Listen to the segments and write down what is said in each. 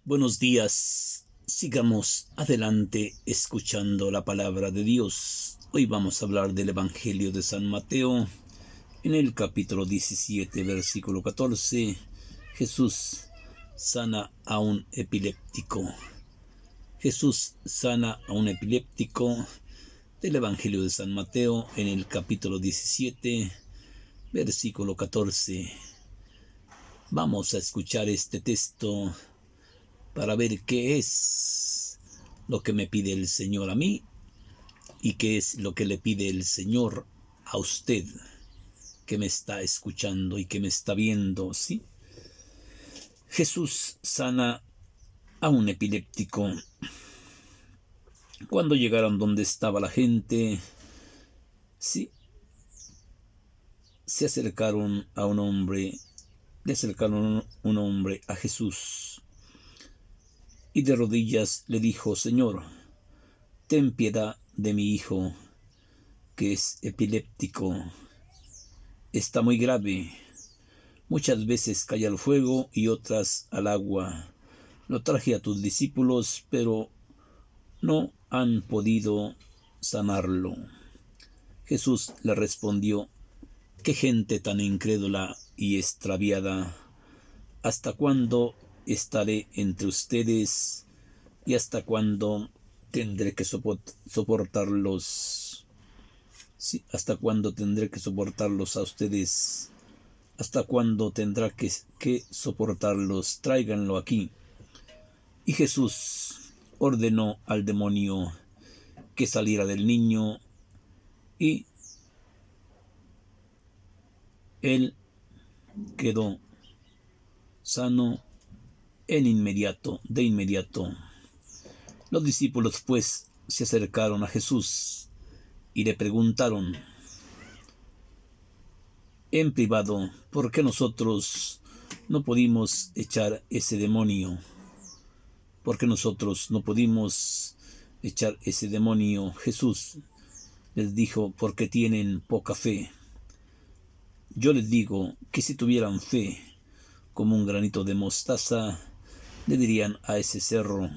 Buenos días, sigamos adelante escuchando la palabra de Dios. Hoy vamos a hablar del Evangelio de San Mateo. En el capítulo 17, versículo 14, Jesús sana a un epiléptico. Jesús sana a un epiléptico del Evangelio de San Mateo en el capítulo 17, versículo 14. Vamos a escuchar este texto para ver qué es lo que me pide el Señor a mí y qué es lo que le pide el Señor a usted que me está escuchando y que me está viendo, ¿sí? Jesús sana a un epiléptico. Cuando llegaron donde estaba la gente, sí, se acercaron a un hombre, le acercaron un hombre a Jesús y de rodillas le dijo: Señor, ten piedad de mi hijo, que es epiléptico. Está muy grave. Muchas veces cae al fuego y otras al agua. Lo traje a tus discípulos, pero no han podido sanarlo. Jesús le respondió: qué gente tan incrédula y extraviada. ¿Hasta cuándo estaré entre ustedes y hasta cuándo tendré que soportarlos? Sí, ¿hasta cuándo tendré que soportarlos a ustedes? ¿Hasta cuándo tendrá que soportarlos? Tráiganlo aquí. Y Jesús ordenó al demonio que saliera del niño y él quedó sano de inmediato. Los discípulos pues se acercaron a Jesús y le preguntaron en privado: ¿por qué nosotros no pudimos echar ese demonio? ¿Por qué nosotros no pudimos echar ese demonio? Jesús les dijo: porque tienen poca fe. Yo les digo que si tuvieran fe como un granito de mostaza, le dirían a ese cerro: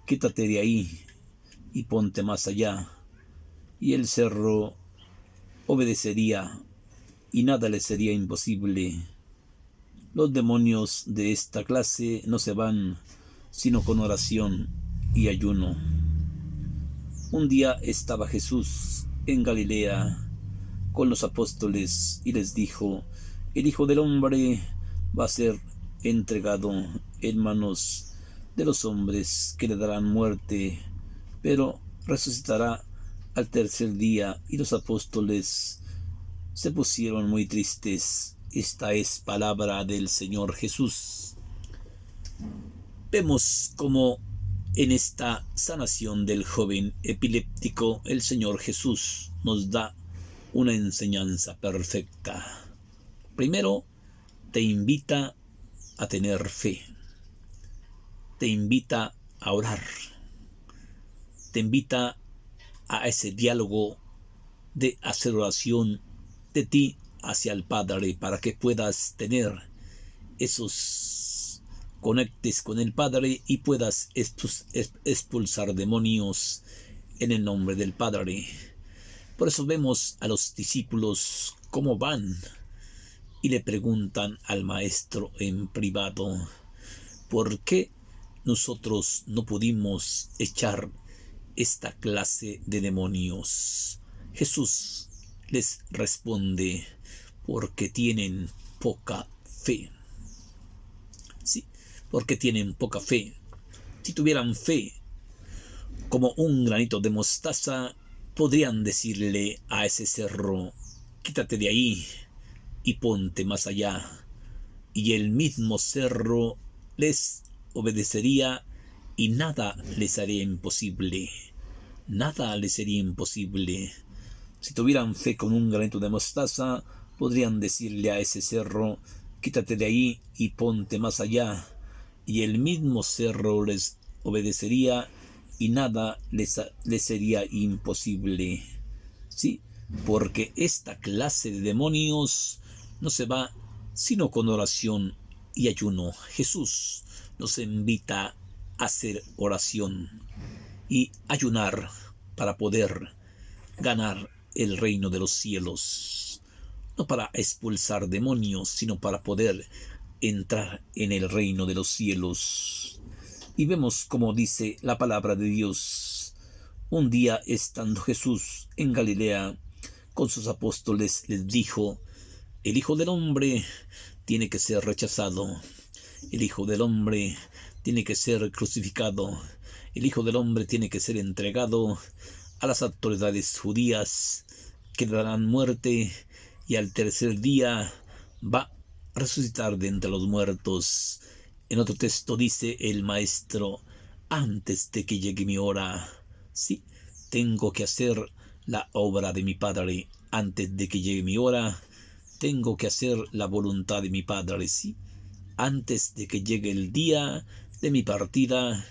quítate de ahí y ponte más allá, y el cerro obedecería y nada le sería imposible. Los demonios de esta clase no se van sino con oración y ayuno. Un día estaba Jesús en Galilea con los apóstoles y les dijo: el Hijo del Hombre va a ser entregado en manos de los hombres, que le darán muerte, pero resucitará al tercer día. Y los apóstoles se pusieron muy tristes. Esta es palabra del Señor Jesús. Vemos como en esta sanación del joven epiléptico el Señor Jesús nos da una enseñanza perfecta. Primero, te invita a tener fe. Te invita a orar. Te invita a ese diálogo de hacer oración de ti hacia el Padre, para que puedas tener esos conectes con el Padre y puedas expulsar demonios en el nombre del Padre. Por eso vemos a los discípulos cómo van y le preguntan al Maestro en privado: ¿por qué nosotros no pudimos echar esta clase de demonios? Jesús les responde: porque tienen poca fe. Sí, porque tienen poca fe. Si tuvieran fe como un granito de mostaza, podrían decirle a ese cerro: quítate de ahí y ponte más allá, y el mismo cerro les obedecería y nada les haría imposible. Nada les sería imposible. Si tuvieran fe con un granito de mostaza, podrían decirle a ese cerro: quítate de ahí y ponte más allá, y el mismo cerro les obedecería y nada les sería imposible. Sí, porque esta clase de demonios no se va sino con oración y ayuno. Jesús nos invita a hacer oración y ayunar para poder ganar el reino de los cielos. No para expulsar demonios, sino para poder entrar en el reino de los cielos. Y vemos como dice la palabra de Dios. Un día, estando Jesús en Galilea con sus apóstoles, les dijo: el Hijo del Hombre tiene que ser rechazado. El Hijo del Hombre tiene que ser crucificado. El Hijo del Hombre tiene que ser entregado a las autoridades judías, que le darán muerte, y al tercer día va a resucitar de entre los muertos. En otro texto dice el maestro: antes de que llegue mi hora, sí, tengo que hacer la obra de mi Padre. Antes de que llegue mi hora, tengo que hacer la voluntad de mi Padre, sí. Antes de que llegue el día de mi partida,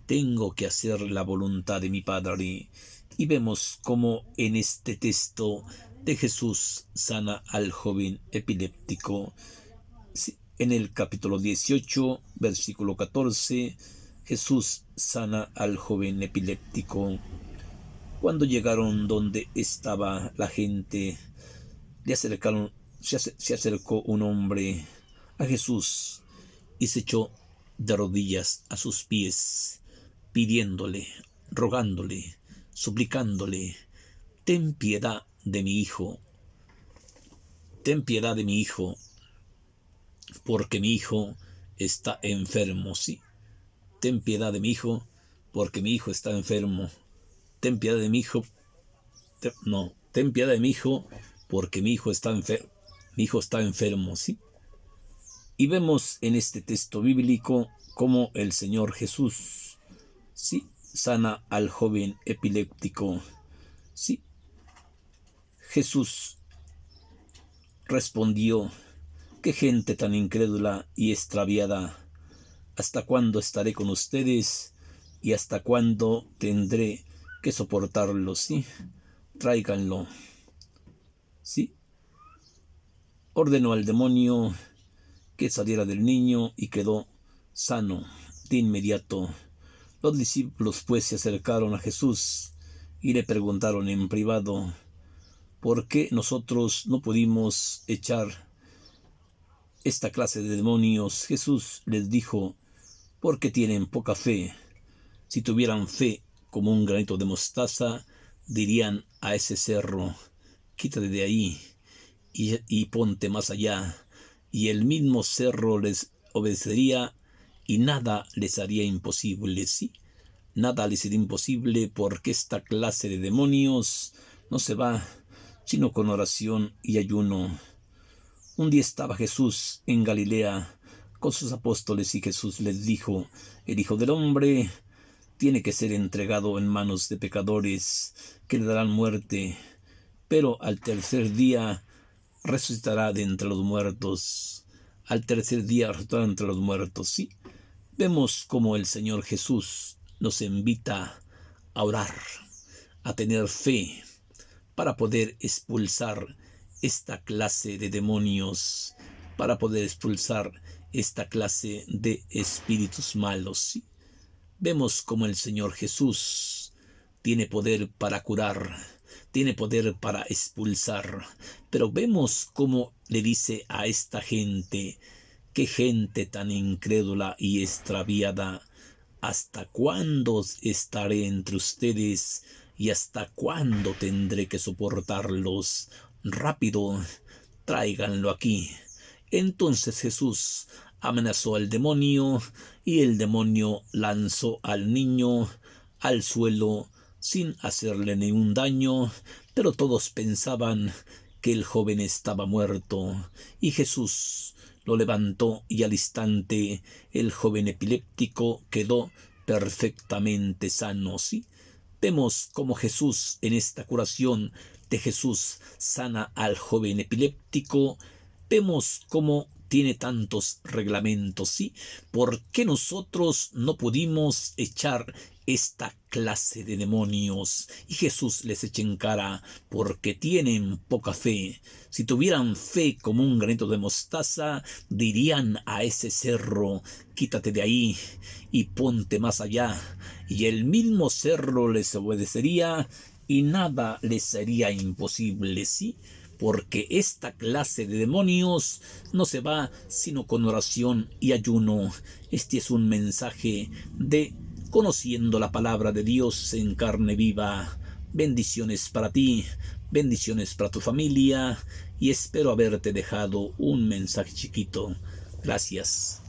tengo que hacer la voluntad de mi Padre. Y vemos cómo en este texto de Jesús sana al joven epiléptico. En el capítulo 18, versículo 14, Jesús sana al joven epiléptico. Cuando llegaron donde estaba la gente, se acercó un hombre a Jesús y se echó de rodillas a sus pies, pidiéndole, rogándole, suplicándole: ten piedad de mi hijo, ten piedad de mi hijo, porque mi hijo está enfermo, sí. Ten piedad de mi hijo, porque mi hijo está enfermo. Ten piedad de mi hijo, ten piedad de mi hijo, porque mi hijo está enfermo. Mi hijo está enfermo, sí. Y vemos en este texto bíblico cómo el Señor Jesús, sí, sana al joven epiléptico, sí. Jesús respondió: qué gente tan incrédula y extraviada. ¿Hasta cuándo estaré con ustedes y hasta cuándo tendré que soportarlo? Sí, tráiganlo. Sí. Ordenó al demonio que saliera del niño y quedó sano de inmediato. Los discípulos pues se acercaron a Jesús y le preguntaron en privado: ¿por qué nosotros no pudimos echar esta clase de demonios? Jesús les dijo: porque tienen poca fe. Si tuvieran fe como un granito de mostaza, dirían a ese cerro: quítate de ahí y ponte más allá, y el mismo cerro les obedecería y nada les haría imposible. Sí, nada les sería imposible, porque esta clase de demonios no se va sino con oración y ayuno. Un día estaba Jesús en Galilea con sus apóstoles y Jesús les dijo: el Hijo del Hombre tiene que ser entregado en manos de pecadores, que le darán muerte, pero al tercer día resucitará de entre los muertos. Al tercer día resucitará entre los muertos, sí. Vemos cómo el Señor Jesús nos invita a orar, a tener fe, para poder expulsar esta clase de demonios, para poder expulsar esta clase de espíritus malos, ¿sí? Vemos cómo el Señor Jesús tiene poder para curar, tiene poder para expulsar, pero vemos cómo le dice a esta gente: qué gente tan incrédula y extraviada. ¿Hasta cuándo estaré entre ustedes y hasta cuándo tendré que soportarlos? Rápido, tráiganlo aquí. Entonces Jesús amenazó al demonio y el demonio lanzó al niño al suelo sin hacerle ningún daño, pero todos pensaban que el joven estaba muerto, y Jesús lo levantó y al instante el joven epiléptico quedó perfectamente sano. ¿Sí? Vemos cómo Jesús, en esta curación de Jesús, sana al joven epiléptico. Vemos cómo tiene tantos reglamentos, ¿sí? ¿Por qué nosotros no pudimos echar esta clase de demonios? Y Jesús les echa en cara, porque tienen poca fe. Si tuvieran fe como un granito de mostaza, dirían a ese cerro, quítate de ahí y ponte más allá. Y el mismo cerro les obedecería y nada les sería imposible, ¿sí? Porque esta clase de demonios no se va sino con oración y ayuno. Este es un mensaje de conociendo la palabra de Dios en carne viva. Bendiciones para ti, bendiciones para tu familia y espero haberte dejado un mensaje chiquito. Gracias.